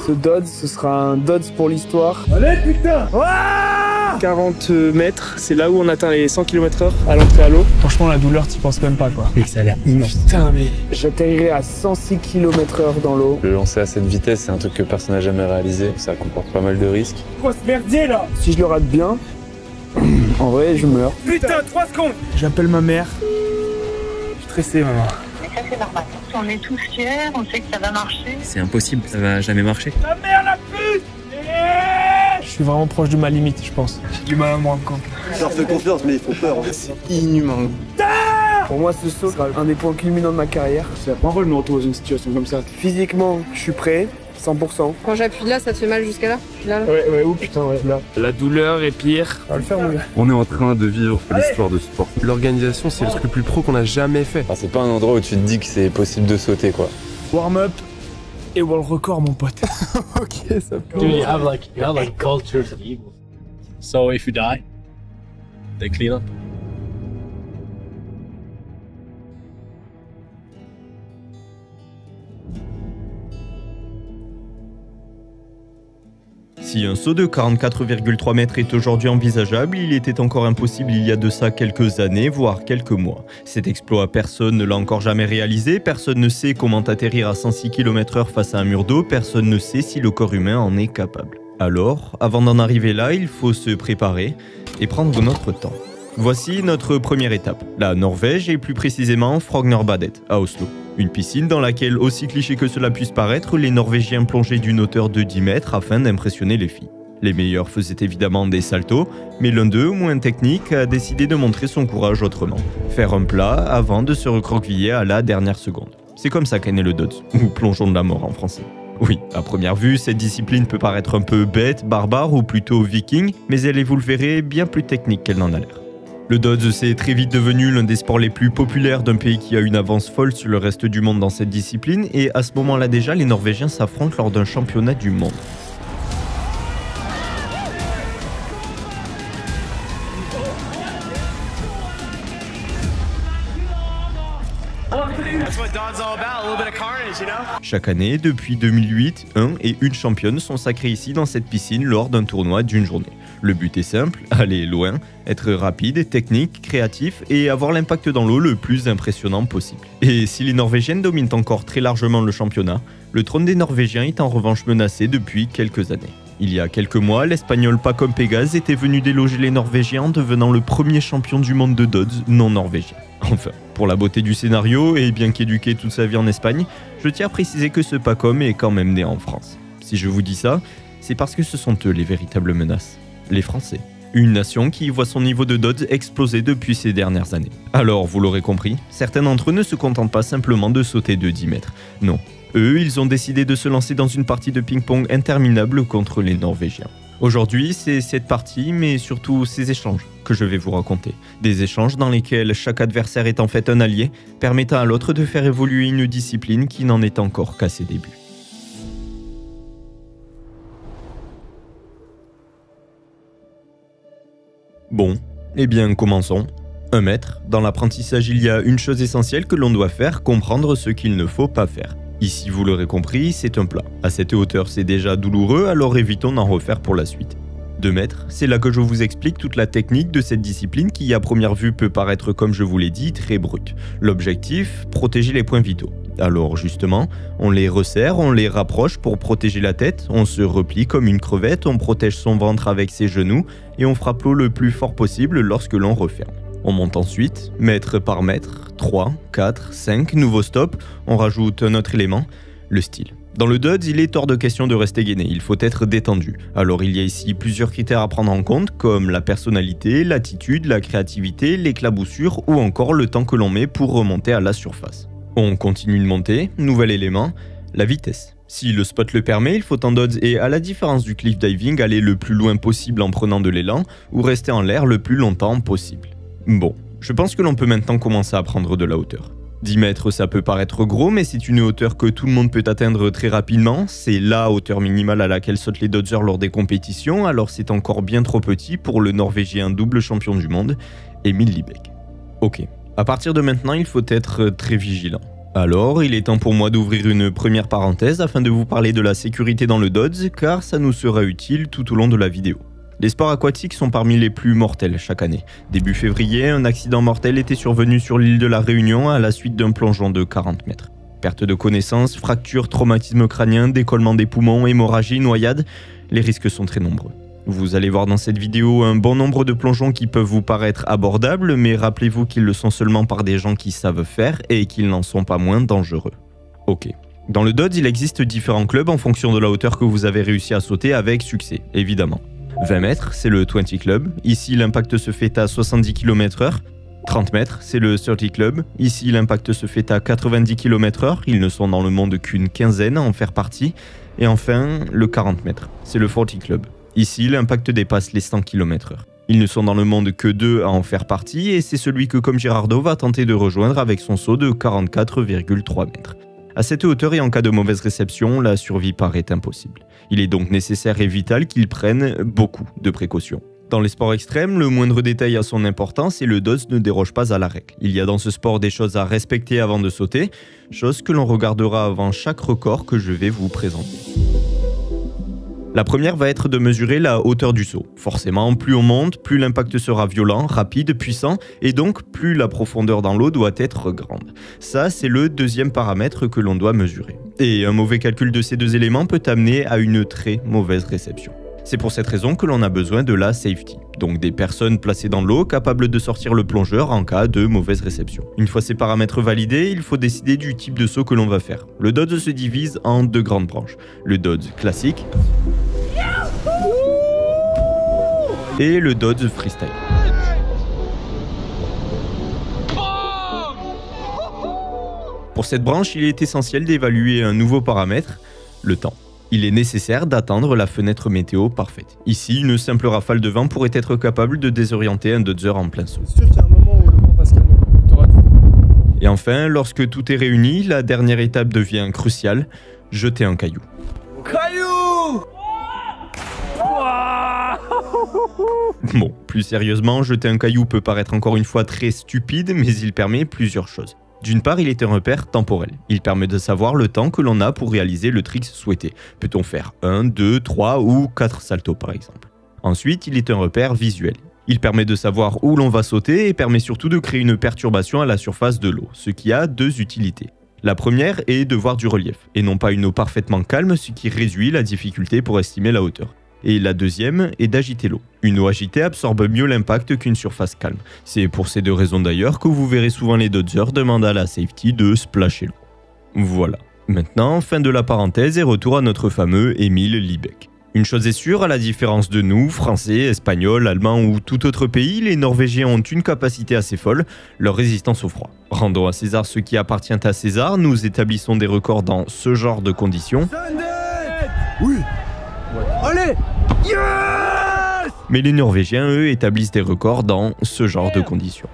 Ce Dodds, ce sera un Dodds pour l'histoire. Allez putain! 40 mètres, c'est là où on atteint les 100 km/h à l'entrée à l'eau. Franchement, la douleur, t'y penses même pas, quoi. Et que ça a l'air immense. Putain, mais j'atterrirai à 106 km/h dans l'eau. Le lancer à cette vitesse, c'est un truc que personne n'a jamais réalisé. Ça comporte pas mal de risques. Quoi ce merdier là? Si je le rate bien, en vrai, je meurs. Putain, 3 secondes! J'appelle ma mère. Je suis stressé, maman. Mais ça, c'est normal. On est tous fiers, on sait que ça va marcher. C'est impossible, ça va jamais marcher. Ta mère la pute! Je suis vraiment proche de ma limite, je pense. J'ai du mal à me rendre compte. Je leur fais confiance, mais ils font peur. C'est inhumain. Pour moi, ce saut sera un des points culminants de ma carrière. C'est la première fois que je me retrouve dans une situation comme ça. Physiquement, je suis prêt, 100%. Quand j'appuie là, ça te fait mal jusqu'à là? Là. Ouais, oh putain, ouais, là. La douleur est pire. On va le faire, mon gars. On est en train de vivre l'histoire de ce sport. L'organisation, c'est le truc le plus pro qu'on a jamais fait. Enfin, c'est pas un endroit où tu te dis que c'est possible de sauter, quoi. Warm-up et world record, mon pote. Ok, ça peut. Dude, you have like cultures of evil. So if you die, they clean up. Si un saut de 44,3 mètres est aujourd'hui envisageable, il était encore impossible il y a de ça quelques années, voire quelques mois. Cet exploit, personne ne l'a encore jamais réalisé, personne ne sait comment atterrir à 106 km/h face à un mur d'eau, personne ne sait si le corps humain en est capable. Alors, avant d'en arriver là, il faut se préparer et prendre notre temps. Voici notre première étape, la Norvège et plus précisément Frognerbadet, à Oslo. Une piscine dans laquelle, aussi cliché que cela puisse paraître, les Norvégiens plongeaient d'une hauteur de 10 mètres afin d'impressionner les filles. Les meilleurs faisaient évidemment des saltos, mais l'un d'eux, moins technique, a décidé de montrer son courage autrement. Faire un plat avant de se recroqueviller à la dernière seconde. C'est comme ça qu'est né le Dodds, ou plongeon de la mort en français. Oui, à première vue, cette discipline peut paraître un peu bête, barbare ou plutôt viking, mais elle est, vous le verrez, bien plus technique qu'elle n'en a l'air. Le Dodds s'est très vite devenu l'un des sports les plus populaires d'un pays qui a une avance folle sur le reste du monde dans cette discipline, et à ce moment-là déjà, les Norvégiens s'affrontent lors d'un championnat du monde. Chaque année, depuis 2008, un et une championne sont sacrés ici dans cette piscine lors d'un tournoi d'une journée. Le but est simple, aller loin, être rapide, technique, créatif et avoir l'impact dans l'eau le plus impressionnant possible. Et si les Norvégiennes dominent encore très largement le championnat, le trône des Norvégiens est en revanche menacé depuis quelques années. Il y a quelques mois, l'Espagnol Pacom Pégase était venu déloger les Norvégiens en devenant le premier champion du monde de Dodds non norvégien. Enfin, pour la beauté du scénario, et bien qu'éduqué toute sa vie en Espagne, je tiens à préciser que ce Pacom est quand même né en France. Si je vous dis ça, c'est parce que ce sont eux les véritables menaces. Les Français. Une nation qui voit son niveau de Dodds exploser depuis ces dernières années. Alors, vous l'aurez compris, certains d'entre eux ne se contentent pas simplement de sauter de 10 mètres. Non. Eux, ils ont décidé de se lancer dans une partie de ping-pong interminable contre les Norvégiens. Aujourd'hui, c'est cette partie, mais surtout ces échanges que je vais vous raconter. Des échanges dans lesquels chaque adversaire est en fait un allié, permettant à l'autre de faire évoluer une discipline qui n'en est encore qu'à ses débuts. Bon, eh bien commençons. 1 mètre, dans l'apprentissage il y a une chose essentielle que l'on doit faire, comprendre ce qu'il ne faut pas faire. Ici, vous l'aurez compris, c'est un plat. À cette hauteur, c'est déjà douloureux, alors évitons d'en refaire pour la suite. 2 mètres, c'est là que je vous explique toute la technique de cette discipline qui, à première vue, peut paraître, comme je vous l'ai dit, très brute. L'objectif, protéger les points vitaux. Alors justement, on les resserre, on les rapproche pour protéger la tête, on se replie comme une crevette, on protège son ventre avec ses genoux et on frappe l'eau le plus fort possible lorsque l'on referme. On monte ensuite, mètre par mètre, 3, 4, 5, nouveau stop, on rajoute un autre élément, le style. Dans le Dodds, il est hors de question de rester gainé, il faut être détendu. Alors il y a ici plusieurs critères à prendre en compte, comme la personnalité, l'attitude, la créativité, l'éclaboussure ou encore le temps que l'on met pour remonter à la surface. On continue de monter, nouvel élément, la vitesse. Si le spot le permet, il faut en Dodds et à la différence du cliff diving, aller le plus loin possible en prenant de l'élan ou rester en l'air le plus longtemps possible. Bon, je pense que l'on peut maintenant commencer à prendre de la hauteur. 10 mètres, ça peut paraître gros, mais c'est une hauteur que tout le monde peut atteindre très rapidement. C'est la hauteur minimale à laquelle sautent les dodgers lors des compétitions, alors c'est encore bien trop petit pour le Norvégien double champion du monde, Emil Libek. Ok, à partir de maintenant, il faut être très vigilant. Alors, il est temps pour moi d'ouvrir une première parenthèse afin de vous parler de la sécurité dans le dodge, car ça nous sera utile tout au long de la vidéo. Les sports aquatiques sont parmi les plus mortels chaque année. Début février, un accident mortel était survenu sur l'île de la Réunion à la suite d'un plongeon de 40 mètres. Perte de connaissance, fractures, traumatisme crânien, décollement des poumons, hémorragie, noyade, les risques sont très nombreux. Vous allez voir dans cette vidéo un bon nombre de plongeons qui peuvent vous paraître abordables, mais rappelez-vous qu'ils le sont seulement par des gens qui savent faire et qu'ils n'en sont pas moins dangereux. Ok. Dans le dodge, il existe différents clubs en fonction de la hauteur que vous avez réussi à sauter avec succès, évidemment. 20 mètres, c'est le 20 Club. Ici, l'impact se fait à 70 km/h. 30 mètres, c'est le 30 Club. Ici, l'impact se fait à 90 km/h. Ils ne sont dans le monde qu'une quinzaine à en faire partie. Et enfin, le 40 mètres, c'est le 40 Club. Ici, l'impact dépasse les 100 km/h. Ils ne sont dans le monde que 2 à en faire partie, et c'est celui que, comme Gerardo, va tenter de rejoindre avec son saut de 44,3 mètres. À cette hauteur et en cas de mauvaise réception, la survie paraît impossible. Il est donc nécessaire et vital qu'ils prennent beaucoup de précautions. Dans les sports extrêmes, le moindre détail a son importance et le dodge ne déroge pas à la règle. Il y a dans ce sport des choses à respecter avant de sauter, chose que l'on regardera avant chaque record que je vais vous présenter. La première va être de mesurer la hauteur du saut. Forcément, plus on monte, plus l'impact sera violent, rapide, puissant, et donc plus la profondeur dans l'eau doit être grande. Ça, c'est le deuxième paramètre que l'on doit mesurer. Et un mauvais calcul de ces deux éléments peut amener à une très mauvaise réception. C'est pour cette raison que l'on a besoin de la safety, donc des personnes placées dans l'eau capables de sortir le plongeur en cas de mauvaise réception. Une fois ces paramètres validés, il faut décider du type de saut que l'on va faire. Le dodge se divise en deux grandes branches. Le dodge classique et le dodge freestyle. Pour cette branche, il est essentiel d'évaluer un nouveau paramètre, le temps. Il est nécessaire d'attendre la fenêtre météo parfaite. Ici, une simple rafale de vent pourrait être capable de désorienter un dodger en plein saut. C'est sûr qu'il y a un moment où le vent va se calmer. T'auras tout. Et enfin, lorsque tout est réuni, la dernière étape devient cruciale, jeter un caillou. Caillou! Bon, plus sérieusement, jeter un caillou peut paraître encore une fois très stupide, mais il permet plusieurs choses. D'une part, il est un repère temporel. Il permet de savoir le temps que l'on a pour réaliser le trick souhaité. Peut-on faire 1, 2, 3 ou 4 saltos par exemple. Ensuite, il est un repère visuel. Il permet de savoir où l'on va sauter et permet surtout de créer une perturbation à la surface de l'eau, ce qui a deux utilités. La première est de voir du relief, et non pas une eau parfaitement calme, ce qui réduit la difficulté pour estimer la hauteur. Et la deuxième est d'agiter l'eau. Une eau agitée absorbe mieux l'impact qu'une surface calme. C'est pour ces deux raisons d'ailleurs que vous verrez souvent les dodgers demander à la safety de splasher l'eau. Voilà. Maintenant, fin de la parenthèse et retour à notre fameux Emil Liebeck. Une chose est sûre, à la différence de nous, Français, Espagnols, Allemands ou tout autre pays, les Norvégiens ont une capacité assez folle, leur résistance au froid. Rendons à César ce qui appartient à César, nous établissons des records dans ce genre de conditions. Oui. Allez! Yes! Mais les Norvégiens, eux, établissent des records dans ce genre de conditions.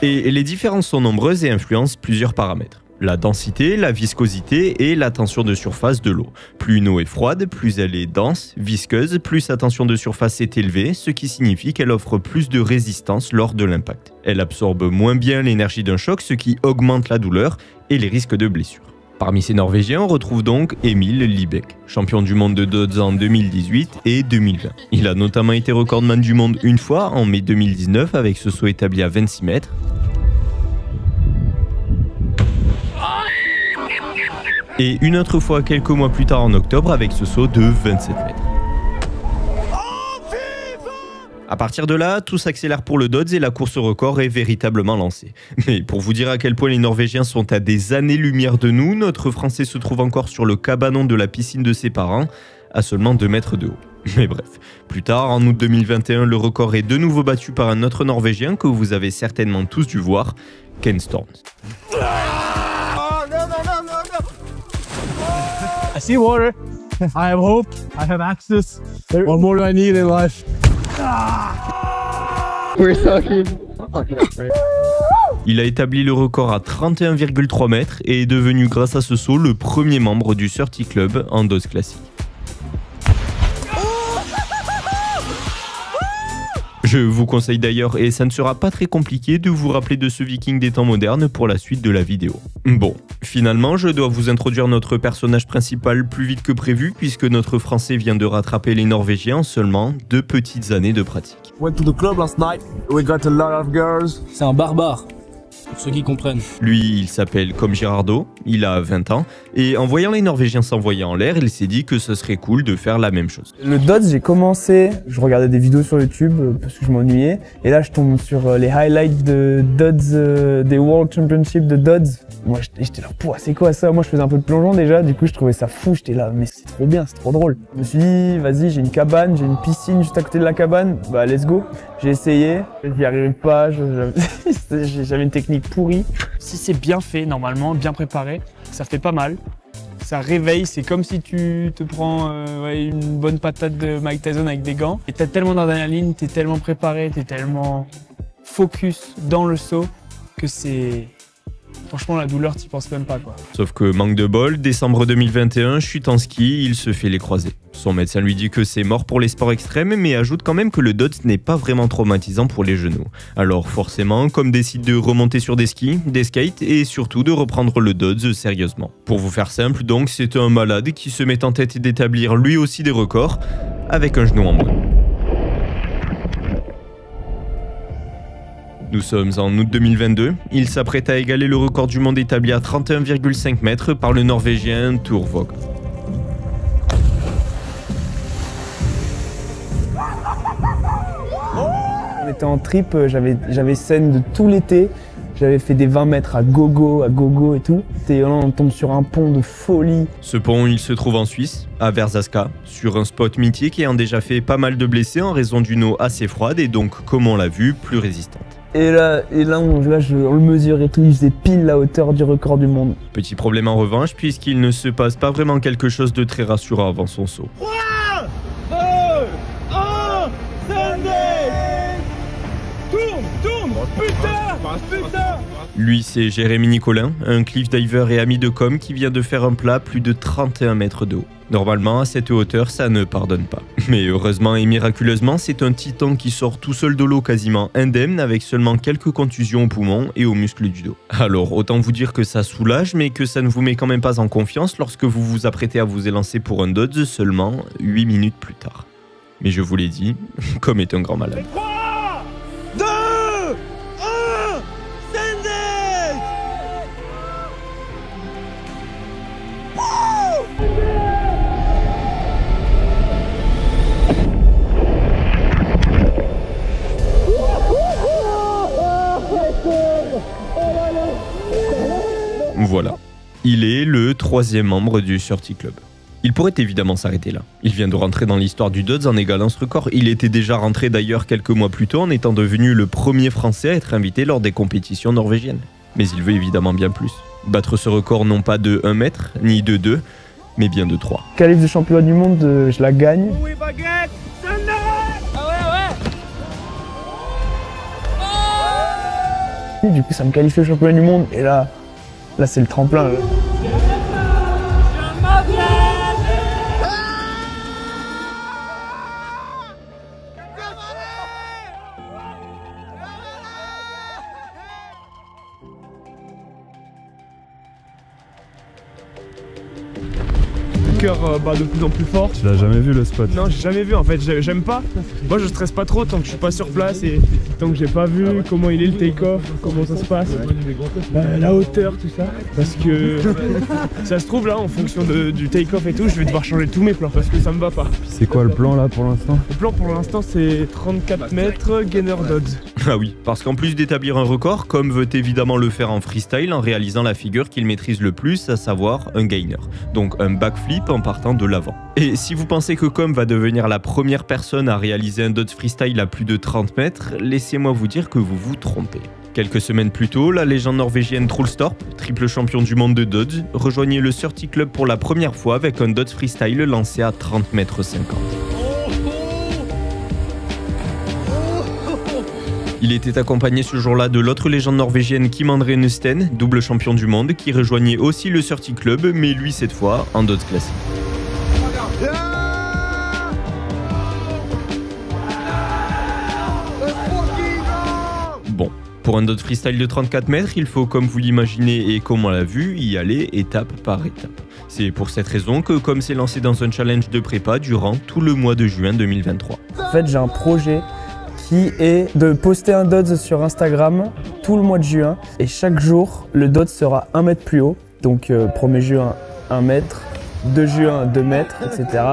Et les différences sont nombreuses et influencent plusieurs paramètres. La densité, la viscosité et la tension de surface de l'eau. Plus une eau est froide, plus elle est dense, visqueuse, plus sa tension de surface est élevée, ce qui signifie qu'elle offre plus de résistance lors de l'impact. Elle absorbe moins bien l'énergie d'un choc, ce qui augmente la douleur et les risques de blessure. Parmi ces Norvégiens, on retrouve donc Emil Liebeck, champion du monde de dodge en 2018 et 2020. Il a notamment été recordman du monde une fois en mai 2019 avec ce saut établi à 26 mètres. Et une autre fois quelques mois plus tard en octobre avec ce saut de 27 mètres. À partir de là, tout s'accélère pour le dodge et la course au record est véritablement lancée. Mais pour vous dire à quel point les Norvégiens sont à des années-lumière de nous, notre Français se trouve encore sur le cabanon de la piscine de ses parents, à seulement 2 mètres de haut. Mais bref, plus tard, en août 2021, le record est de nouveau battu par un autre Norvégien que vous avez certainement tous dû voir, Ken Storms. I see water. I have hope. I have access. What more do I need in life? We're talking. Il a établi le record à 31,3 mètres et est devenu grâce à ce saut le premier membre du 30 Club en dodge classique. Je vous conseille d'ailleurs, et ça ne sera pas très compliqué, de vous rappeler de ce viking des temps modernes pour la suite de la vidéo. Bon, finalement, je dois vous introduire notre personnage principal plus vite que prévu, puisque notre Français vient de rattraper les Norvégiens en seulement 2 petites années de pratique. Went to the club last night. We got a lot of girls. C'est un barbare, pour ceux qui comprennent. Lui, il s'appelle comme Girardeau, il a 20 ans, et en voyant les Norvégiens s'envoyer en l'air, il s'est dit que ce serait cool de faire la même chose. Le Dodds, j'ai commencé, je regardais des vidéos sur YouTube parce que je m'ennuyais, et là je tombe sur les highlights de Dodds, des World Championship de Dodds. Moi j'étais là, c'est quoi ça? Moi je faisais un peu de plongeon déjà, du coup je trouvais ça fou, j'étais là, mais c'est trop bien, c'est trop drôle. Je me suis dit, vas-y, j'ai une cabane, j'ai une piscine juste à côté de la cabane, bah let's go. J'ai essayé, j'y arrivais pas, j'avais une technique pourrie. Si c'est bien fait, normalement, bien préparé, ça fait pas mal. Ça réveille, c'est comme si tu te prends une bonne patate de Mike Tyson avec des gants. Et t'as tellement d'adrénaline, t'es tellement préparé, t'es tellement focus dans le saut que c'est... Franchement, la douleur, t'y penses même pas, quoi. Sauf que, manque de bol, décembre 2021, chute en ski, il se fait les croisés. Son médecin lui dit que c'est mort pour les sports extrêmes, mais ajoute quand même que le Dodds n'est pas vraiment traumatisant pour les genoux. Alors forcément, Comme décide de remonter sur des skis, des skates, et surtout de reprendre le Dodds sérieusement. Pour vous faire simple, donc, c'est un malade qui se met en tête d'établir lui aussi des records, avec un genou en moins. Nous sommes en août 2022, il s'apprête à égaler le record du monde établi à 31,5 mètres par le Norvégien Thorvald. On était en trip, j'avais scène de tout l'été, j'avais fait des 20 mètres à gogo et tout. Et là on tombe sur un pont de folie. Ce pont, il se trouve en Suisse, à Verzaska, sur un spot mythique ayant déjà fait pas mal de blessés en raison d'une eau assez froide et donc, comme on l'a vu, plus résistante. Et là on le mesure et tout, il faisait pile la hauteur du record du monde. Petit problème en revanche, puisqu'il ne se passe pas vraiment quelque chose de très rassurant avant son saut. 3, 2, 1, Sunday! Tourne! Putain! Lui, c'est Jérémy Nicolin, un cliff diver et ami de Com qui vient de faire un plat plus de 31 mètres de haut. Normalement, à cette hauteur, ça ne pardonne pas. Mais heureusement et miraculeusement, c'est un titan qui sort tout seul de l'eau quasiment indemne avec seulement quelques contusions aux poumons et aux muscles du dos. Alors, autant vous dire que ça soulage, mais que ça ne vous met quand même pas en confiance lorsque vous vous apprêtez à vous élancer pour un Dodds seulement 8 minutes plus tard. Mais je vous l'ai dit, Com est un grand malade. 3, 2, 1, Sunday! Voilà. Il est le 3e membre du Surty Club. Il pourrait évidemment s'arrêter là. Il vient de rentrer dans l'histoire du Dodds en égalant ce record. Il était déjà rentré d'ailleurs quelques mois plus tôt en étant devenu le premier Français à être invité lors des compétitions norvégiennes. Mais il veut évidemment bien plus. Battre ce record non pas de 1 mètre, ni de 2, mais bien de 3. Qualif de championnat du monde, je la gagne. Oui, baguette! Sunday! Et du coup, ça me qualifie au championnat du monde. Et là c'est le tremplin. Là. Cœur bat de plus en plus fort. Tu l'as jamais vu le spot? Non, j'ai jamais vu en fait, j'aime pas. Moi je stresse pas trop tant que je suis pas sur place et tant que j'ai pas vu comment il est le take-off, comment ça se passe, la hauteur, tout ça. Parce que ça se trouve là en fonction du take-off et tout, je vais devoir changer tous mes plans parce que ça me va pas. C'est quoi le plan là pour l'instant? Le plan pour l'instant c'est 34 mètres gainer Dodds. Ah oui, parce qu'en plus d'établir un record, Com veut évidemment le faire en freestyle en réalisant la figure qu'il maîtrise le plus, à savoir un gainer. Donc un backflip en partant de l'avant. Et si vous pensez que Com va devenir la première personne à réaliser un Dodds freestyle à plus de 30 mètres, laissez-moi vous dire que vous vous trompez. Quelques semaines plus tôt, la légende norvégienne Troelstorp, triple champion du monde de Dodds, rejoignait le Surty Club pour la première fois avec un Dodds freestyle lancé à 30 mètres 50. Il était accompagné ce jour-là de l'autre légende norvégienne Kim André Nusten, double champion du monde, qui rejoignait aussi le Surty Club, mais lui cette fois en Dodds classique. Pour un DODS freestyle de 34 mètres, il faut, comme vous l'imaginez et comme on l'a vu, y aller étape par étape. C'est pour cette raison que Comme s'est lancé dans un challenge de prépa durant tout le mois de juin 2023. En fait, j'ai un projet qui est de poster un DODS sur Instagram tout le mois de juin. Et chaque jour, le DODS sera 1 mètre plus haut. Donc 1er juin, 1 mètre, 2 juin, 2 mètres, etc.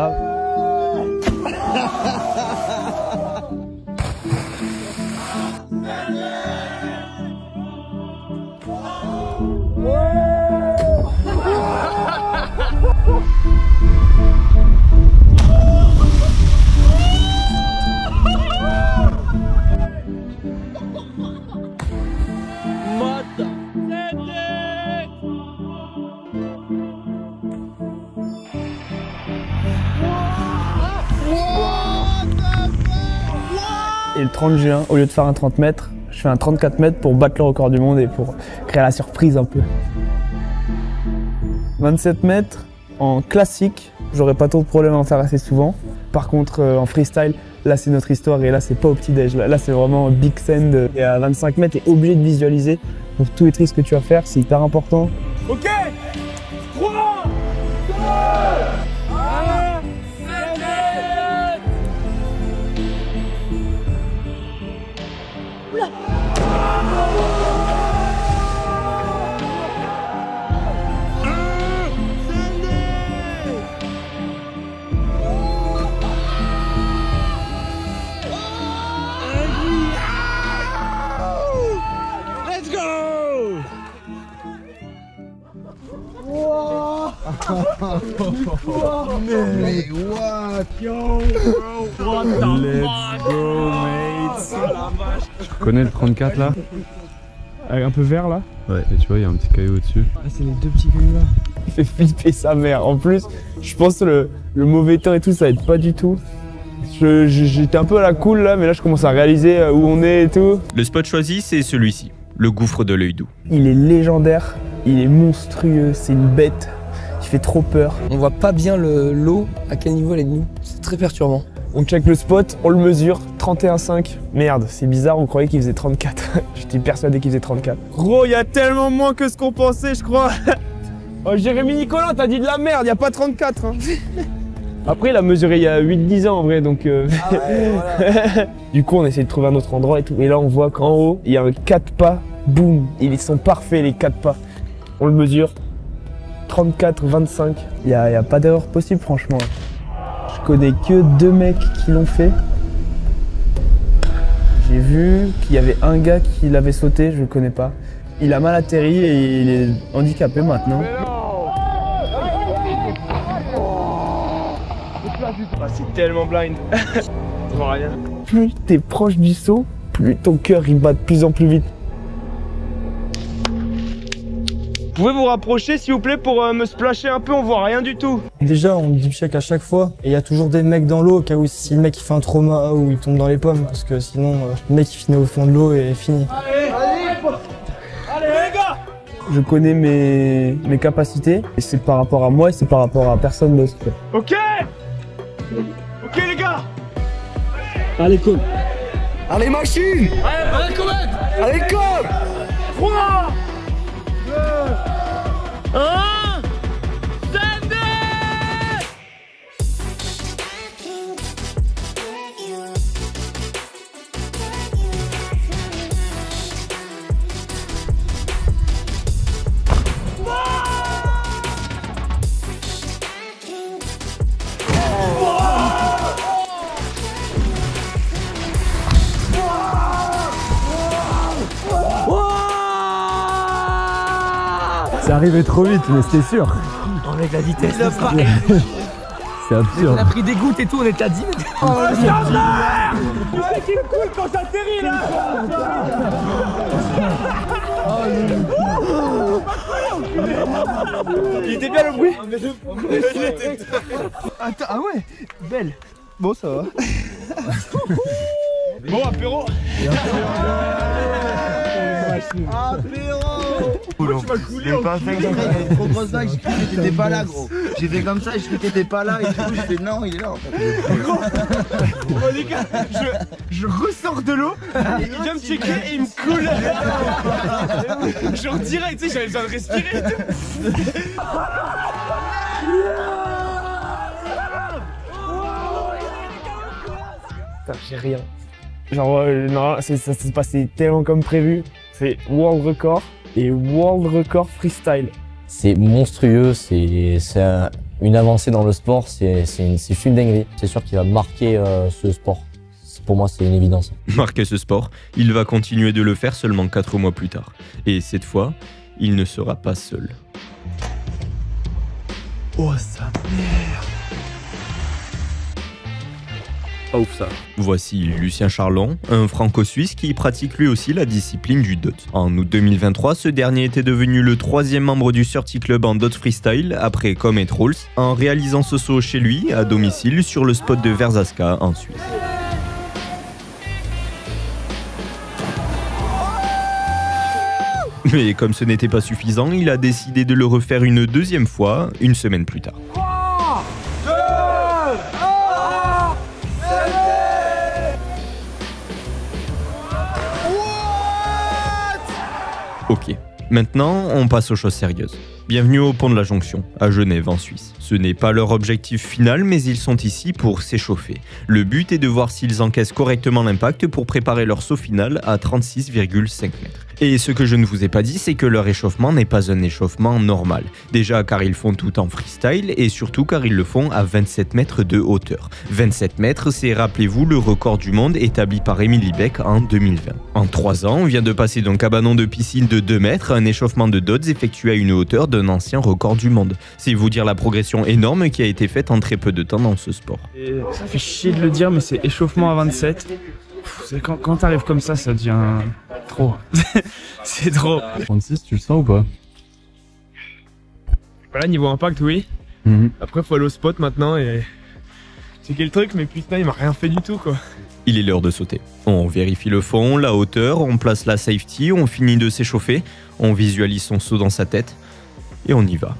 Et le 30 juin, au lieu de faire un 30 mètres, je fais un 34 mètres pour battre le record du monde et pour créer la surprise un peu. 27 mètres en classique, j'aurais pas trop de problème à en faire assez souvent. Par contre, en freestyle, là c'est notre histoire et là c'est pas au petit-déj. Là c'est vraiment big send. Et à 25 mètres, t'es obligé de visualiser pour tous les tricks que tu vas faire, c'est hyper important. Ok 3, 2, 1, let's go! Mais what? Yo, bro, what the Let's go, mate. Tu connais le 34 là? Un peu vert là. Ouais, et tu vois, il y a un petit caillou au-dessus. Ah, c'est les deux petits cailloux là. Il fait flipper sa mère. En plus, je pense que le mauvais temps et tout, ça aide pas du tout. J'étais un peu à la cool là, mais là je commence à réaliser où on est et tout. Le spot choisi, c'est celui-ci, le gouffre de l'œil doux. Il est légendaire, il est monstrueux, c'est une bête. Il fait trop peur. On voit pas bien l'eau, à quel niveau elle est de nous. C'est très perturbant. On check le spot, on le mesure, 31,5. Merde, c'est bizarre, on croyait qu'il faisait 34. J'étais persuadé qu'il faisait 34. Gros, il y a tellement moins que ce qu'on pensait, je crois. Oh, Jérémy Nicolas, t'as dit de la merde, il n'y a pas 34. Hein. Après, il a mesuré il y a 8-10 ans en vrai, donc... Ah ouais, voilà. Du coup, on essaie de trouver un autre endroit et tout. Et là, on voit qu'en haut, il y a un 4 pas, boum. Ils sont parfaits, les 4 pas. On le mesure, 34, 25. Il n'y a pas d'erreur possible, franchement. Je connais que 2 mecs qui l'ont fait. J'ai vu qu'il y avait un gars qui l'avait sauté, je le connais pas. Il a mal atterri et il est handicapé maintenant. Ah, c'est tellement blind. Je vois rien. Plus t'es proche du saut, plus ton cœur il bat de plus en plus vite. Vous pouvez vous rapprocher s'il vous plaît pour me splasher un peu, on voit rien du tout. Déjà on deep check à chaque fois et il y a toujours des mecs dans l'eau au cas où si le mec il fait un trauma ou il tombe dans les pommes parce que sinon le mec il finit au fond de l'eau et fini. Allez les gars! Je connais mes capacités et c'est par rapport à moi et c'est par rapport à personne d'autre. Ok! Ok les gars! Allez, cool. Allez, machine! Allez, comète! Allez, com! 3, 2, 1, C'est arrivé trop vite, mais c'était sûr. Oh mec, la vitesse. C'est absurde. On a pris des gouttes et tout, on était à 10 mètres. Oh, le standard! Tu sais qu'il est cool quand t'atterris là! Il était bien le bruit. Attends, ah ouais, belle. Bon, ça va. Bon, apéro! Apéro. Tu m'as coulé en Il y a une trop grosse vague, j'ai cru que t'étais pas là, gros. J'ai fait comme ça, j'ai cru que t'étais pas là, et du coup, j'ai fait non, il est là en fait. Bon les gars, je ressors de l'eau, il vient me checker et il me coule. Genre direct, tu sais, j'avais besoin de respirer et tout. Putain, j'ai rien. Genre, non, ça s'est passé tellement comme prévu. C'est World Record et World Record Freestyle. C'est monstrueux, c'est une avancée dans le sport, c'est une dinguerie. C'est sûr qu'il va marquer ce sport. Pour moi, c'est une évidence. Marquer ce sport, il va continuer de le faire seulement 4 mois plus tard. Et cette fois, il ne sera pas seul. Oh sa mère. Pas ouf ça. Voici Lucien Charlon, un franco-suisse qui pratique lui aussi la discipline du dot. En août 2023, ce dernier était devenu le 3e membre du Surti Club en dot freestyle après Comet Rolls, en réalisant ce saut chez lui, à domicile, sur le spot de Verzaska en Suisse. Mais comme ce n'était pas suffisant, il a décidé de le refaire une 2e fois, une semaine plus tard. Ok, maintenant on passe aux choses sérieuses. Bienvenue au pont de la Jonction, à Genève en Suisse. Ce n'est pas leur objectif final, mais ils sont ici pour s'échauffer. Le but est de voir s'ils encaissent correctement l'impact pour préparer leur saut final à 36,5 mètres. Et ce que je ne vous ai pas dit, c'est que leur échauffement n'est pas un échauffement normal. Déjà car ils font tout en freestyle et surtout car ils le font à 27 mètres de hauteur. 27 mètres, c'est, rappelez-vous, le record du monde établi par Émilie Beck en 2020. En 3 ans, on vient de passer d'un cabanon de piscine de 2 mètres à un échauffement de dots effectué à une hauteur d'un ancien record du monde. C'est vous dire la progression énorme qui a été faite en très peu de temps dans ce sport. Et ça fait chier de le dire, mais c'est échauffement à 27. Quand t'arrives comme ça devient trop. C'est trop. 36, tu le sens ou pas? Voilà, niveau impact, oui. Après, faut aller au spot maintenant et... C'est quel truc, mais putain, il m'a rien fait du tout, quoi. Il est l'heure de sauter. On vérifie le fond, la hauteur, on place la safety, on finit de s'échauffer, on visualise son saut dans sa tête et on y va.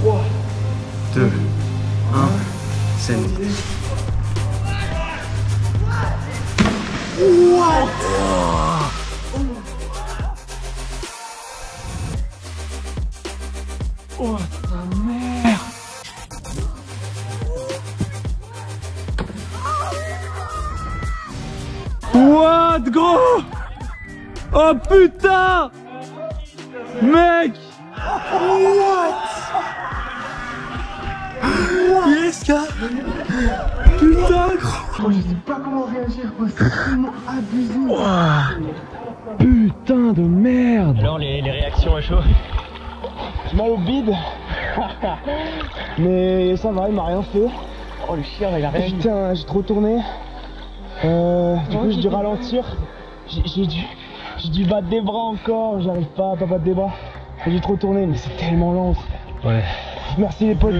3, 2, 1, c'est What? Oh ta mère! What, gros? Oh putain! Mec! What? Yes, gars! Putain, gros! Je sais pas comment réagir, c'est tellement abusé! Wow. Putain de merde! Alors, les réactions à chaud? J'ai mal au bide, mais ça va, il m'a rien fait. Oh, le chien, il a rien. Putain, j'ai trop tourné. Du coup, j'ai dû ralentir. J'ai dû battre des bras encore. J'arrive pas à battre des bras. J'ai trop tourné, mais c'est tellement lent. Ouais. Merci les potes.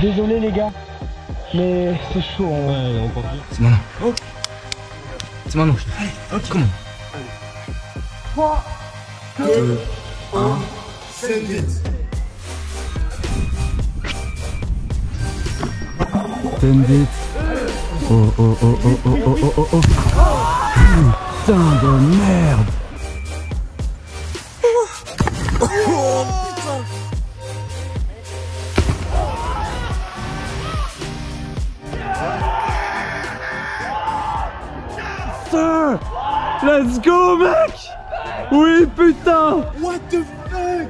Désolé les gars, mais c'est chaud. Ouais, on continue. C'est maintenant. Oh. C'est maintenant. Allez, ok. Comment? 3, 2, 1, c'est vite. Send it. Oh oh oh oh oh oh oh oh oh. Putain de merde. Oh putain. Putain. Let's go mec. Oui putain. What the fuck?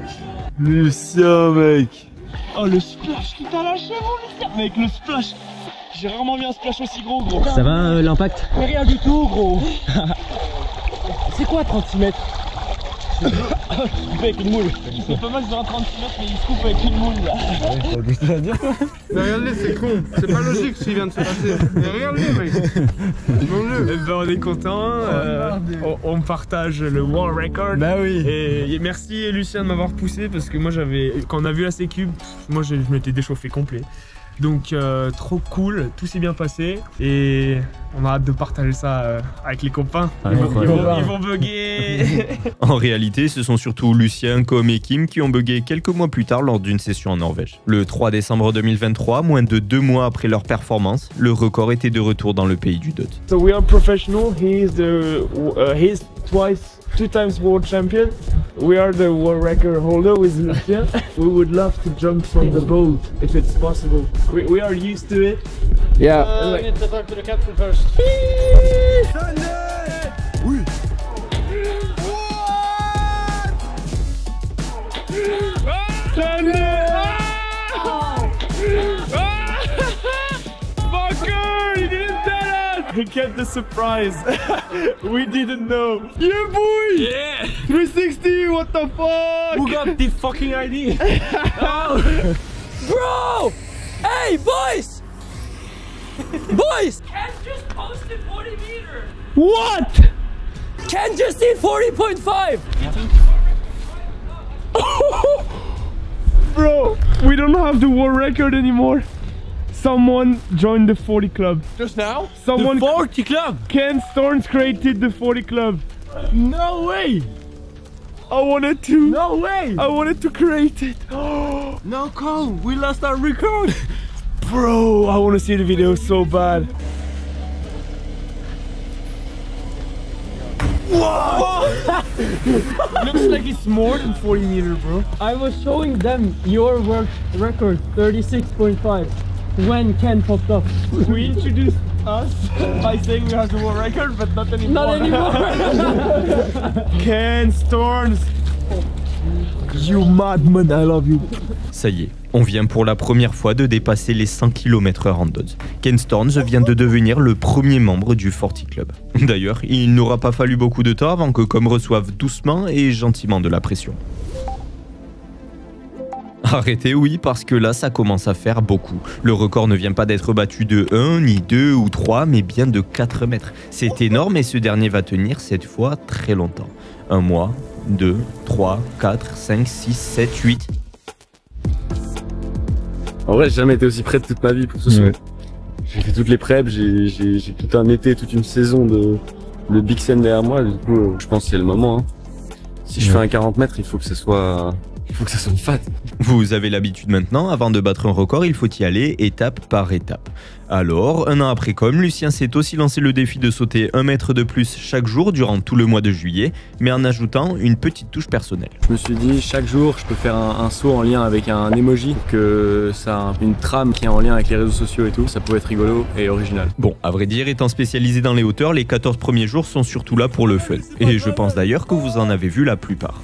Lucien mec. Oh le splash qui t'a lâché mon Lucien. Mec le splash. J'ai rarement vu un splash aussi gros Ça va l'impact? Mais rien du tout gros. C'est quoi 36 mètres? Il se coupe avec une moule. C'est pas mal sur un 36 mètres mais il se coupe avec une moule là. Mais regarde-les, c'est con. C'est pas logique ce qui vient de se passer. Mais regarde-les mec. Eh ben on est content. On partage le World Record. Bah oui. Et merci Lucien de m'avoir poussé parce que moi j'avais... Quand on a vu la sécu, moi je m'étais déchauffé complet. Donc trop cool, tout s'est bien passé et on a hâte de partager ça avec les copains. Ils vont bugger. En réalité, ce sont surtout Lucien, Com et Kim qui ont bugué quelques mois plus tard lors d'une session en Norvège. Le 3 décembre 2023, moins de 2 mois après leur performance, le record était de retour dans le pays du dot. So we are professional. He's two times world champion. We are the world record holder with Lucien. We would love to jump from the boat if it's possible. We are used to it. Yeah. I need to talk to the captain first. Oui. Fucker! He didn't tell us! He kept the surprise. We didn't know. Yeah, boy! Yeah! 360, what the fuck? Who got the fucking idea? Oh. Bro! Hey, boys! Boys! Ken just posted 40 meters! What? Ken just did 40.5! Bro, we don't have the world record anymore. Someone joined the 40 club. Just now? Someone. The 40 club? Ken Storms created the 40 club. No way! I wanted to. No way! I wanted to create it. No, Cole, we lost our record. Bro, I want to see the video so bad. Whoa! Looks like it's more than 40 meters, bro. I was showing them your world record, 36.5, when Ken popped up. We introduced us by saying we have the world record, but not anymore. Not anymore. Ken Storms. You madman, I love you. Ça y est, on vient pour la première fois de dépasser les 100 km/h en dodge. Ken Storms vient de devenir le premier membre du 40 Club. D'ailleurs, il n'aura pas fallu beaucoup de temps avant que Com reçoive doucement et gentiment de la pression. Arrêtez, oui, parce que là, ça commence à faire beaucoup. Le record ne vient pas d'être battu de 1, ni 2 ou 3, mais bien de 4 mètres. C'est énorme et ce dernier va tenir cette fois très longtemps. 1 mois, 2, 3, 4, 5, 6, 7, 8... En vrai, j'ai jamais été aussi près de toute ma vie pour ce saut. J'ai fait toutes les preps, j'ai tout un été, toute une saison de Big Sen derrière moi. Du coup, je pense que c'est le moment. Hein. Si je fais un 40 mètres, il faut que ça soit fat. Vous avez l'habitude maintenant, avant de battre un record, il faut y aller étape par étape. Alors, 1 an après Com, Lucien s'est aussi lancé le défi de sauter 1 mètre de plus chaque jour durant tout le mois de juillet, mais en ajoutant une petite touche personnelle. Je me suis dit, chaque jour, je peux faire un saut en lien avec un emoji, que ça a une trame qui est en lien avec les réseaux sociaux et tout. Ça pouvait être rigolo et original. Bon, à vrai dire, étant spécialisé dans les hauteurs, les 14 premiers jours sont surtout là pour le fun. Et je pense d'ailleurs que vous en avez vu la plupart.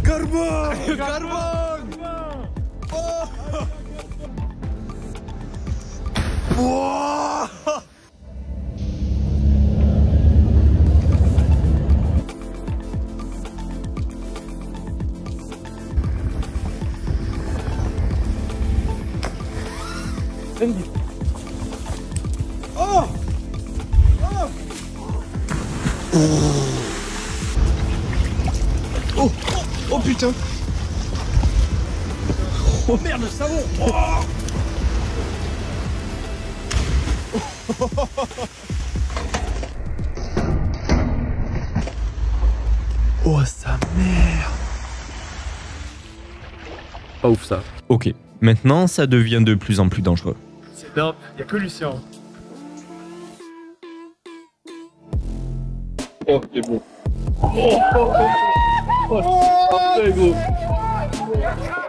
Carbone! Carbone! Oh! Oh! Oh putain! Oh merde, le savon! Oh sa mère! Pas ouf ça. Ok, maintenant ça devient de plus en plus dangereux. C'est top, y'a que Lucien. Oh, c'est bon.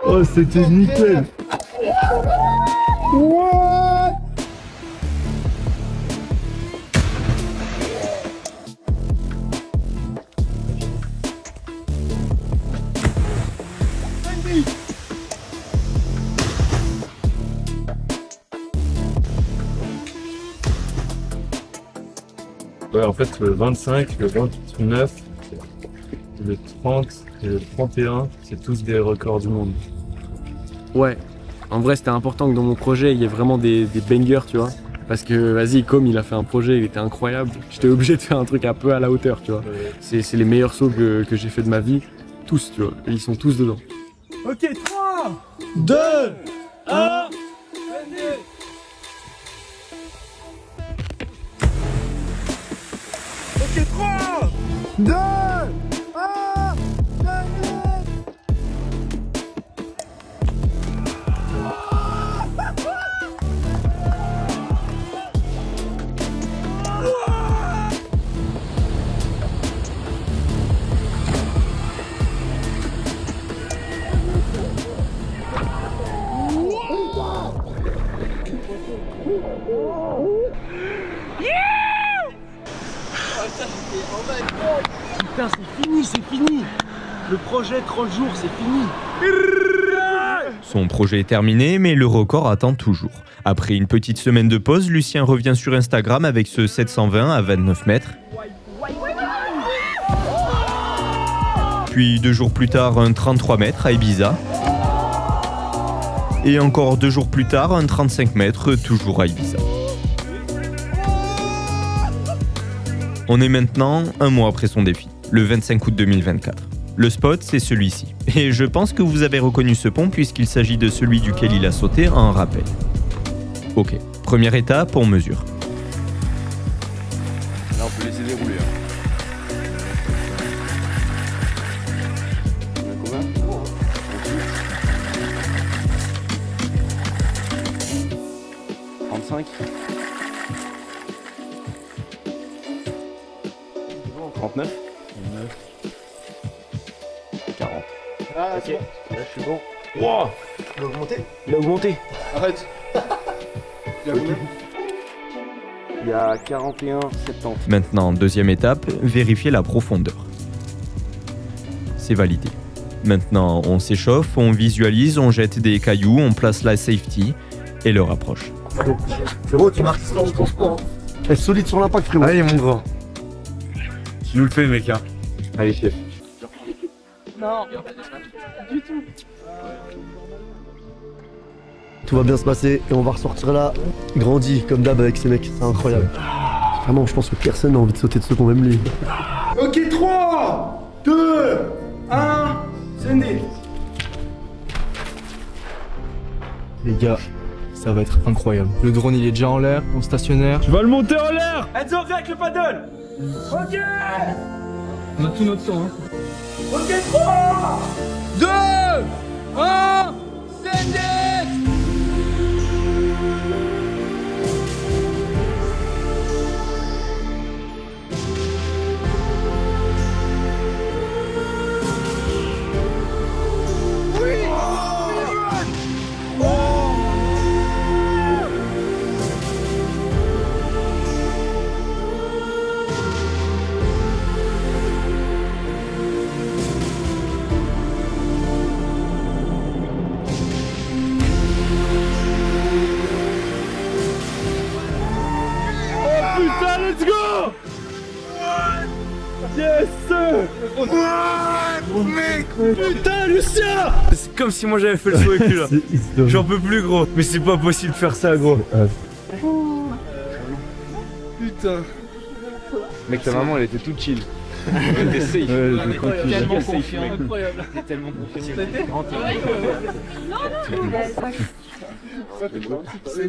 Oh, c'était nickel. What? Ouais, en fait, le 25, le 29, le 30 et le 31, c'est tous des records du monde. Ouais, en vrai c'était important que dans mon projet il y ait vraiment des bangers, tu vois. Parce que vas-y, comme il a fait un projet, il était incroyable, j'étais obligé de faire un truc un peu à la hauteur, tu vois. C'est les meilleurs sauts que j'ai fait de ma vie, tous, tu vois, et ils sont tous dedans. Ok, 3, 2, 1, ok, 3, 2, 1, Putain, c'est fini. Le projet 30 jours, c'est fini. Son projet est terminé, mais le record attend toujours. Après une petite semaine de pause, Lucien revient sur Instagram avec ce 720 à 29 mètres. Puis 2 jours plus tard, un 33 mètres à Ibiza. Et encore 2 jours plus tard, un 35 mètres, toujours à Ibiza. On est maintenant un mois après son défi, le 25 août 2024. Le spot, c'est celui-ci. Et je pense que vous avez reconnu ce pont puisqu'il s'agit de celui duquel il a sauté en rappel. Ok, première étape, on mesure. Là, on peut laisser dérouler. Combien ? 35 ? 39 ? 40. Ah, ok, là je suis bon. Wow. Il a augmenté. Il a augmenté. Arrête. Il y a combien ? Il y a 41, 70. Maintenant, deuxième étape, vérifier la profondeur. C'est validé. Maintenant, on s'échauffe, on visualise, on jette des cailloux, on place la safety et le rapproche. Frérot, tu marques sur ton sport. Reste solide sur l'impact, frérot. Allez, mon grand. Tu nous le fais, mec, hein. Allez, chef. Non, du tout. Tout va bien se passer et on va ressortir là grandi comme d'hab avec ces mecs, c'est incroyable. Vraiment, je pense que personne n'a envie de sauter de ce qu'on même lui. Ok, 3, 2, 1, c'est né. Les gars, ça va être incroyable. Le drone il est déjà en l'air, en stationnaire. Tu vas le monter en l'air. Enzo, viens avec le paddle. Ok. On a tout notre temps. Hein. Ok, 3, 2, 1, c'est né. Putain, let's go! Yes! Mec! Putain, Lucien! C'est comme si moi j'avais fait le saut avec lui là. J'en peux plus, gros. Mais c'est pas possible de faire ça, gros. Putain. Mec, ta maman elle était toute chill. T'es safe. Tellement confiant. Incroyable. T'es tellement confiant.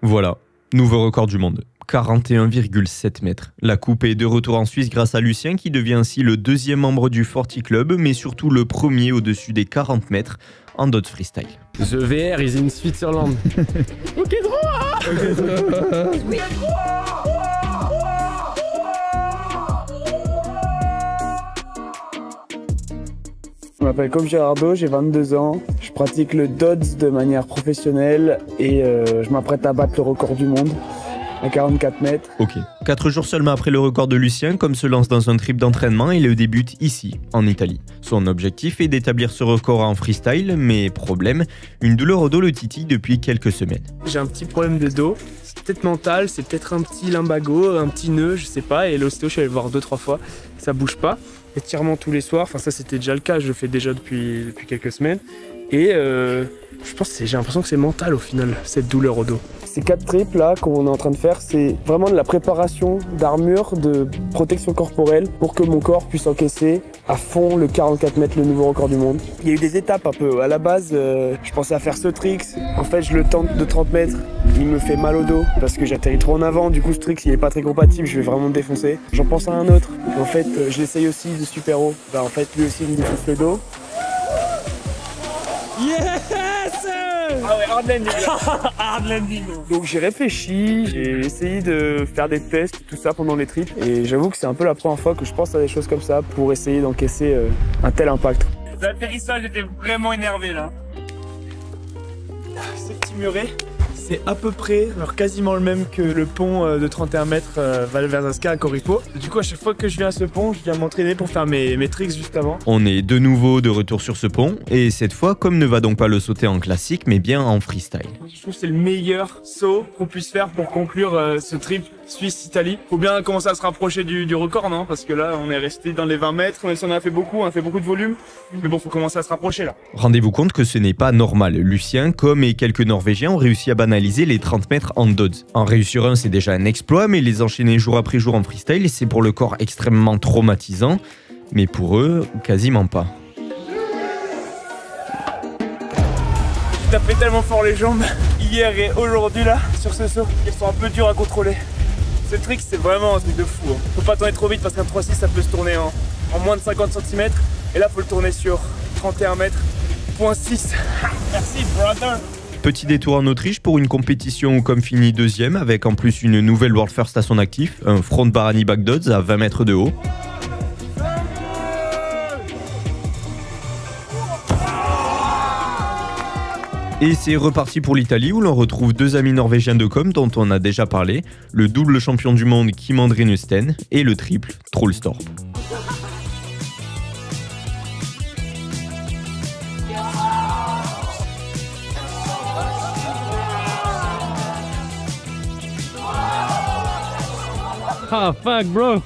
Voilà, nouveau record du monde. 41,7 mètres. La coupe est de retour en Suisse grâce à Lucien qui devient ainsi le deuxième membre du Forti Club, mais surtout le premier au-dessus des 40 mètres en dodge freestyle. The VR is in Switzerland. Ok, 3! Je m'appelle Comme Gerardo, j'ai 22 ans. Je pratique le dodge de manière professionnelle et je m'apprête à battre le record du monde à 44 mètres. Ok. 4 jours seulement après le record de Lucien, Comme se lance dans un trip d'entraînement et le débute ici, en Italie. Son objectif est d'établir ce record en freestyle, mais problème, une douleur au dos le titille depuis quelques semaines. J'ai un petit problème de dos. C'est peut-être mental, c'est peut-être un petit lumbago, un petit nœud, je sais pas. Et l'ostéo, je suis allé le voir 2-3 fois, ça bouge pas. Étirement tous les soirs, enfin ça c'était déjà le cas, je le fais déjà depuis quelques semaines. Et je pense que j'ai l'impression que c'est mental au final, cette douleur au dos. Ces 4 triples là qu'on est en train de faire, c'est vraiment de la préparation d'armure, de protection corporelle pour que mon corps puisse encaisser à fond le 44 mètres, le nouveau record du monde. Il y a eu des étapes un peu. À la base, je pensais à faire ce trick. En fait, je le tente de 30 mètres. Il me fait mal au dos parce que j'atterris trop en avant. Du coup, ce trick, il est pas très compatible. Je vais vraiment me défoncer. J'en pense à un autre. En fait, je l'essaye aussi de super haut. Bah, en fait, lui aussi, il me défonce le dos. Yes! Ah ouais, hard landing là. Hard landing. Donc j'ai réfléchi, j'ai essayé de faire des tests, tout ça pendant les triples. Et j'avoue que c'est un peu la première fois que je pense à des choses comme ça pour essayer d'encaisser un tel impact. L'atterrissage était vraiment énervé là. Ce petit muret, c'est à peu près, alors quasiment le même que le pont de 31 mètres Valverzasca à Corripo. Du coup, à chaque fois que je viens à ce pont, je viens m'entraîner pour faire mes tricks juste avant. On est de nouveau de retour sur ce pont, et cette fois, comme ne va donc pas le sauter en classique, mais bien en freestyle. Je trouve que c'est le meilleur saut qu'on puisse faire pour conclure ce trip Suisse-Italie. Faut bien commencer à se rapprocher du record, non? Parce que là, on est resté dans les 20 mètres, même si on a fait beaucoup de volume. Mais bon, faut commencer à se rapprocher là. Rendez-vous compte que ce n'est pas normal. Lucien, comme et quelques Norvégiens, ont réussi à banaliser les 30 mètres en dodds. En réussir un, c'est déjà un exploit, mais les enchaîner jour après jour en freestyle, c'est pour le corps extrêmement traumatisant. Mais pour eux, quasiment pas. J'ai tapé tellement fort les jambes hier et aujourd'hui là, sur ce saut, ils sont un peu durs à contrôler. Ce trick, c'est vraiment un truc de fou. Faut pas tourner trop vite parce qu'un 3-6, ça peut se tourner en moins de 50 cm. Et là, faut le tourner sur 31 mètres, point 6. Merci, brother. Petit détour en Autriche pour une compétition où Comme finit deuxième, avec en plus une nouvelle World First à son actif, un front Barani back dodds à 20 mètres de haut. Et c'est reparti pour l'Italie où l'on retrouve 2 amis norvégiens de com dont on a déjà parlé, le double champion du monde Kim André Nusten et le triple Trollstorp. Ah fuck bro.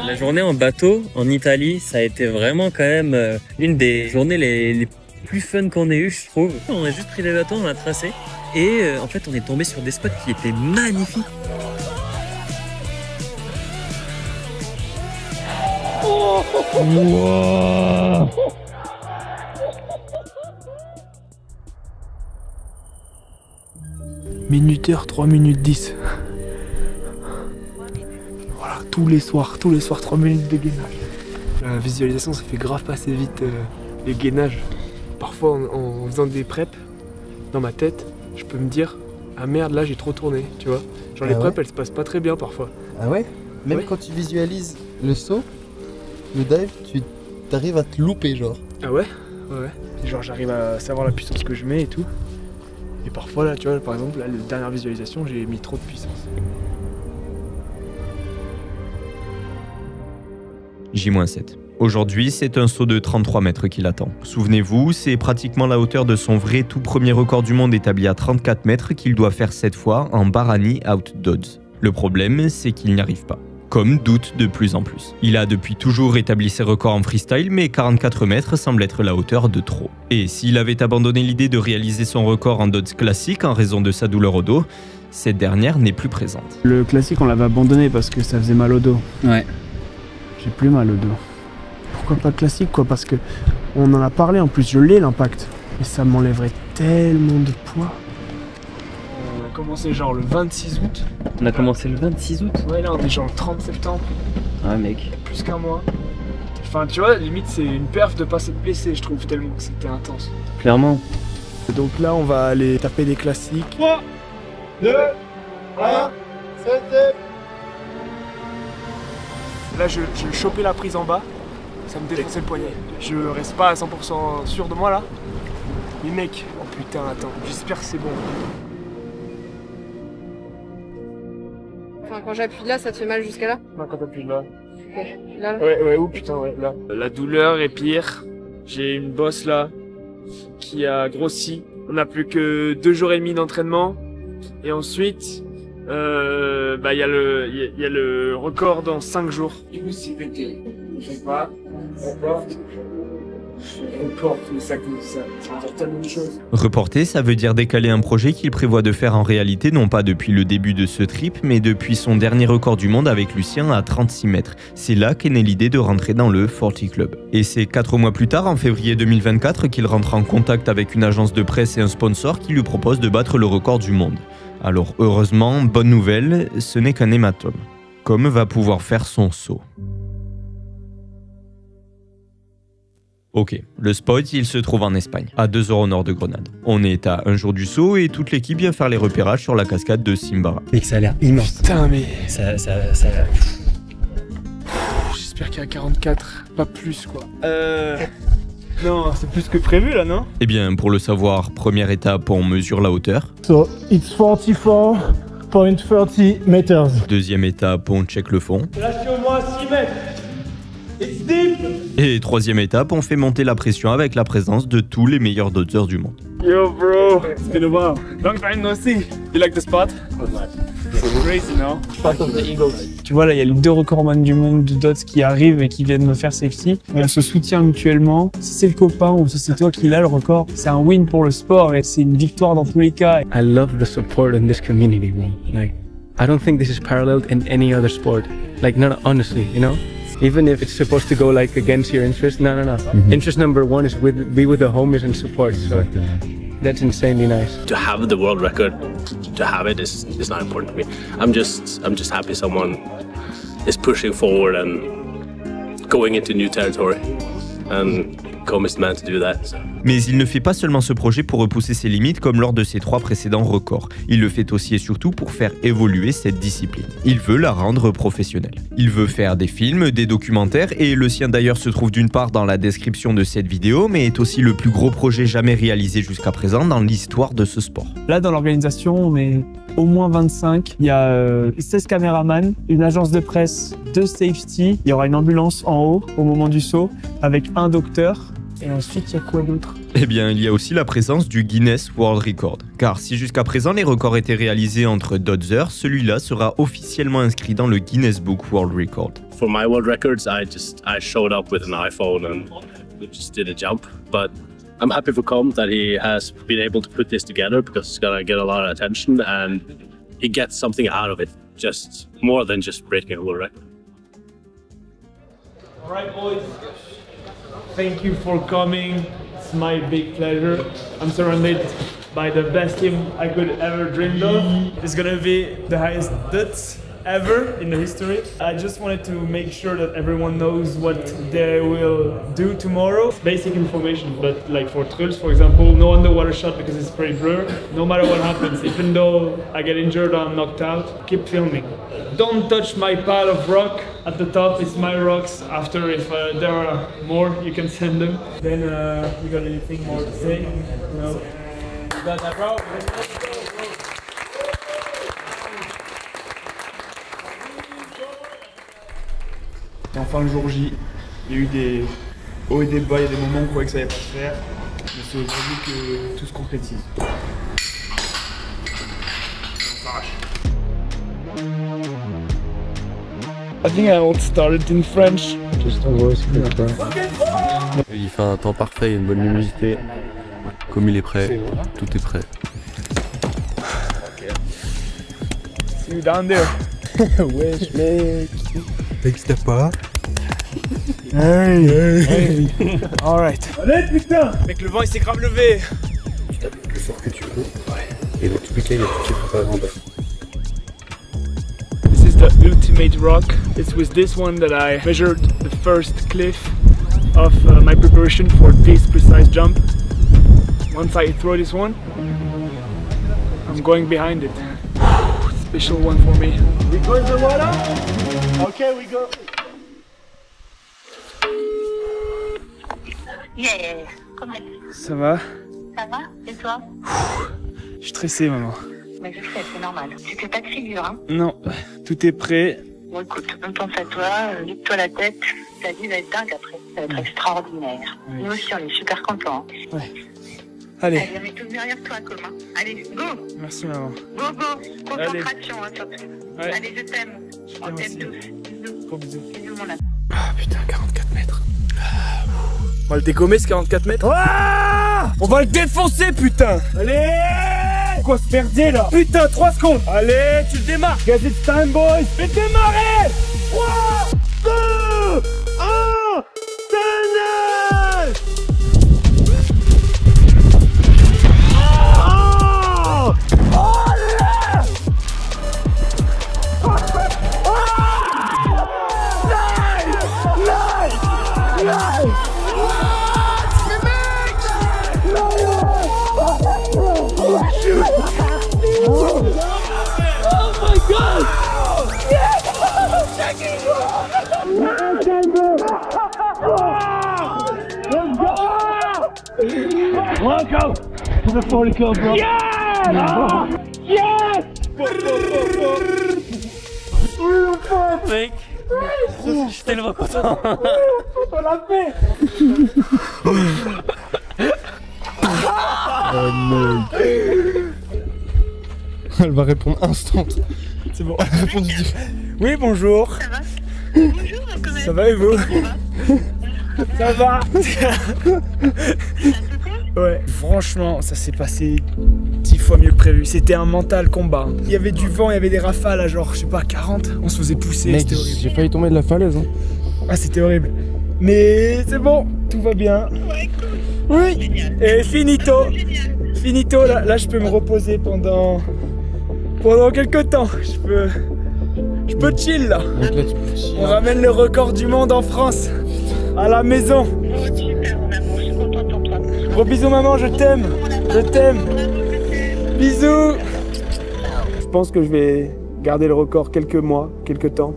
La journée en bateau en Italie, ça a été vraiment quand même une des journées les plus fun qu'on ait eu, je trouve. On a juste pris les bateaux, on a tracé et en fait on est tombé sur des spots qui étaient magnifiques. Oh wow. Minuteur 3 minutes 10. Voilà, tous les soirs 3 minutes de gainage. La visualisation, ça fait grave passer vite les gainages. Parfois en faisant des preps, dans ma tête, je peux me dire ah merde là j'ai trop tourné, tu vois. Genre les preps elles se passent pas très bien parfois. Ah ouais? Même quand tu visualises le saut, le dive, tu arrives à te louper genre. Ah ouais? Ouais. Genre j'arrive à savoir la puissance que je mets et tout. Et parfois là tu vois par exemple là, la dernière visualisation j'ai mis trop de puissance. J-7. Aujourd'hui, c'est un saut de 33 mètres qui l'attend. Souvenez-vous, c'est pratiquement la hauteur de son vrai tout premier record du monde établi à 34 mètres qu'il doit faire cette fois en Barani out dodds. Le problème, c'est qu'il n'y arrive pas. Comme doute de plus en plus. Il a depuis toujours établi ses records en freestyle, mais 44 mètres semble être la hauteur de trop. Et s'il avait abandonné l'idée de réaliser son record en dodds classique en raison de sa douleur au dos, cette dernière n'est plus présente. Le classique, on l'avait abandonné parce que ça faisait mal au dos. Ouais. J'ai plus mal au dos. Pourquoi pas classique quoi? Parce que on en a parlé en plus, je l'ai l'impact. Et ça m'enlèverait tellement de poids. On a commencé genre le 26 août. On a commencé le 26 août? Ouais là on est genre le 30 septembre. Ah mec. Plus qu'un mois. Enfin tu vois, limite c'est une perf de pas s'être blessé je trouve tellement que c'était intense. Clairement. Donc là on va aller taper des classiques. 3, 2, 1, c'était. Là je chopais la prise en bas, ça me défonçait le poignet. Je reste pas à 100% sûr de moi là. Mais mec, oh putain attends, j'espère que c'est bon. Enfin quand j'appuie là, ça te fait mal jusqu'à là? Non quand t'appuies là. Ok, là. Ouais, oh putain ouais, là. La douleur est pire, j'ai une bosse là qui a grossi. On a plus que 2 jours et demi d'entraînement. Et ensuite, y a le record dans 5 jours. Du coup, c'est pété. Je sais pas. Report, mais ça veut dire tellement de choses. Reporter, ça veut dire décaler un projet qu'il prévoit de faire en réalité, non pas depuis le début de ce trip, mais depuis son dernier record du monde avec Lucien à 36 mètres. C'est là qu'est née l'idée de rentrer dans le 40 Club. Et c'est 4 mois plus tard, en février 2024, qu'il rentre en contact avec une agence de presse et un sponsor qui lui propose de battre le record du monde. Alors heureusement, bonne nouvelle, ce n'est qu'un hématome. Comme va pouvoir faire son saut. Ok, le spot, il se trouve en Espagne, à 2 heures au nord de Grenade. On est à un jour du saut et toute l'équipe vient faire les repérages sur la cascade de Simbara. Mec, ça a l'air immense. Putain, mais... J'espère qu'il y a 44, pas plus quoi. Non, c'est plus que prévu là, non? Eh bien, pour le savoir, première étape, on mesure la hauteur. So, it's 44.30 meters. Deuxième étape, on check le fond. Lâchez au moins 6 mètres. It's deep. Et troisième étape, on fait monter la pression avec la présence de tous les meilleurs dodgers du monde. Yo bro, it's been a while. Long time no see. You like the spot? It's crazy, no? Spot of the Eagles. Tu vois là, il y a les 2 recordman du monde de dots qui arrivent et qui viennent me faire safety. On se soutient mutuellement. Si c'est le copain ou si c'est toi qui l'as le record, c'est un win pour le sport et c'est une victoire dans tous les cas. I love the support in this community, bro. Like, I don't think this is paralleled in any other sport. Like, not honestly, you know? Even if it's supposed to go like against your interest, no. Interest number one is be with the homies and support. So that's insanely nice. To have the world record, to have it is not important to me. I'm just happy someone is pushing forward and going into new territory. And Com is meant to do that. So. Mais il ne fait pas seulement ce projet pour repousser ses limites comme lors de ses 3 précédents records. Il le fait aussi et surtout pour faire évoluer cette discipline. Il veut la rendre professionnelle. Il veut faire des films, des documentaires et le sien d'ailleurs se trouve d'une part dans la description de cette vidéo mais est aussi le plus gros projet jamais réalisé jusqu'à présent dans l'histoire de ce sport. Là dans l'organisation on est au moins 25. Il y a 16 caméramans, une agence de presse, 2 safety. Il y aura une ambulance en haut au moment du saut avec un docteur. Et ensuite, il y a quoi d'autre? Eh bien, il y a aussi la présence du Guinness World Record. Car si jusqu'à présent les records étaient réalisés entre dodgers, celui-là sera officiellement inscrit dans le Guinness Book World Record. For my world records, I showed up with an iPhone and we just did a jump. But I'm happy for Com that he has been able to put this together because it's gonna get a lot of attention and he gets something out of it, just more than just breaking a world record. All right, boys. Thank you for coming. It's my big pleasure. I'm surrounded by the best team I could ever dream of. It's gonna be the highest dots ever in the history. I just wanted to make sure that everyone knows what they will do tomorrow. Basic information, but like for Truls, for example, no underwater shot because it's pretty blurred. No matter what happens, even though I get injured or I'm knocked out, keep filming. Don't touch my pile of rock at the top. It's my rocks. After, if there are more, you can send them. Then you got anything more to say? No. You got that, bro? Let's go, bro. Et enfin le jour J, il y a eu des hauts et des bas, il y a des moments où on croyait que ça allait pas se faire, mais c'est aujourd'hui que tout se concrétise. On s'arrache. I think I will start it in French. Il fait un temps parfait, une bonne luminosité. Comme il est prêt, tout est prêt. See you down there. Wesh mec. T'excites pas? Hey. Alright. Allez putain. Mec, le vent il s'est grave levé. Tu tapes le plus fort que tu peux. Ouais. Et dans tous les cas, il y a tout qui est préparé en bas. This is the ultimate rock. It's with this one that I measured the first cliff of my preparation for this precise jump. Once I throw this one, I'm going behind it. Special one for me. We go in the water? Okay, we go. Yeah, comment Ça va? ça va? Et toi? Je suis stressé, maman. Mais je sais, c'est normal. Tu fais pas de figure, hein? Non, tout est prêt. Bon, écoute, on pense à toi, vide-toi la tête. Ta vie va être dingue après. Ça va être extraordinaire. Oui. Nous aussi, on est super contents. Ouais. Allez. Allez, on est tous derrière toi, Commun. Allez, go! Merci, maman. Go, go! Concentration, hein, surtout. Ouais. Allez, je t'aime. On t'aime tous. Bisous. Gros bisous. Bisous, mon ami. Ah putain, 44 mètres. On va le dégommer ce 44 mètres. Ah, on va le défoncer, putain. Allez. Quoi se perdre là? Putain, 3 secondes. Allez, tu le démarres. Guys, it's time, boys. Faites démarrer. 3, 2, 1, tenez. Welcome to the 40 kill, bro. Yes! Yes! Mec, je suis tellement content. On l'a fait. Oh non. Elle va répondre instant. C'est bon, elle répond du direct. Oui, bonjour. Ça va? Bonjour, comment ça va et vous? Ça va. Ouais, franchement, ça s'est passé 10 fois mieux que prévu. C'était un mental combat. Il y avait du vent, il y avait des rafales à genre, je sais pas, 40. On se faisait pousser, c'était horrible. J'ai failli tomber de la falaise. Hein. Ah, c'était horrible. Mais c'est bon, tout va bien. Oui. Et finito. Finito, là je peux me reposer pendant quelques temps. Je peux chill là. Donc là tu peux chill. On ramène le record du monde en France. À la maison. Gros bisous maman, je t'aime. Je t'aime. Bisous. Je pense que je vais garder le record quelques mois, quelques temps.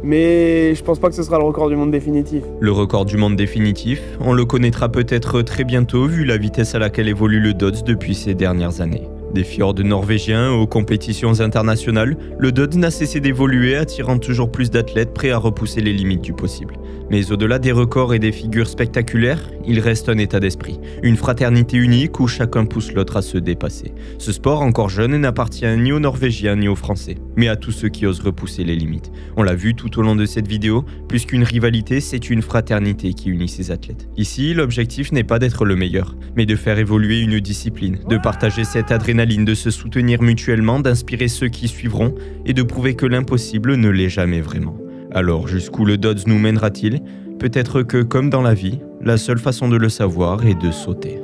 Mais je pense pas que ce sera le record du monde définitif. Le record du monde définitif, on le connaîtra peut-être très bientôt vu la vitesse à laquelle évolue le Dodds depuis ces dernières années. Des fjords norvégiens aux compétitions internationales, le Dodds n'a cessé d'évoluer, attirant toujours plus d'athlètes prêts à repousser les limites du possible. Mais au-delà des records et des figures spectaculaires, il reste un état d'esprit, une fraternité unique où chacun pousse l'autre à se dépasser. Ce sport encore jeune n'appartient ni aux Norvégiens ni aux Français, mais à tous ceux qui osent repousser les limites. On l'a vu tout au long de cette vidéo, plus qu'une rivalité, c'est une fraternité qui unit ces athlètes. Ici, l'objectif n'est pas d'être le meilleur, mais de faire évoluer une discipline, de partager cette adrénaline, de se soutenir mutuellement, d'inspirer ceux qui suivront et de prouver que l'impossible ne l'est jamais vraiment. Alors, jusqu'où le Dodds nous mènera-t-il? Peut-être que, comme dans la vie, la seule façon de le savoir est de sauter.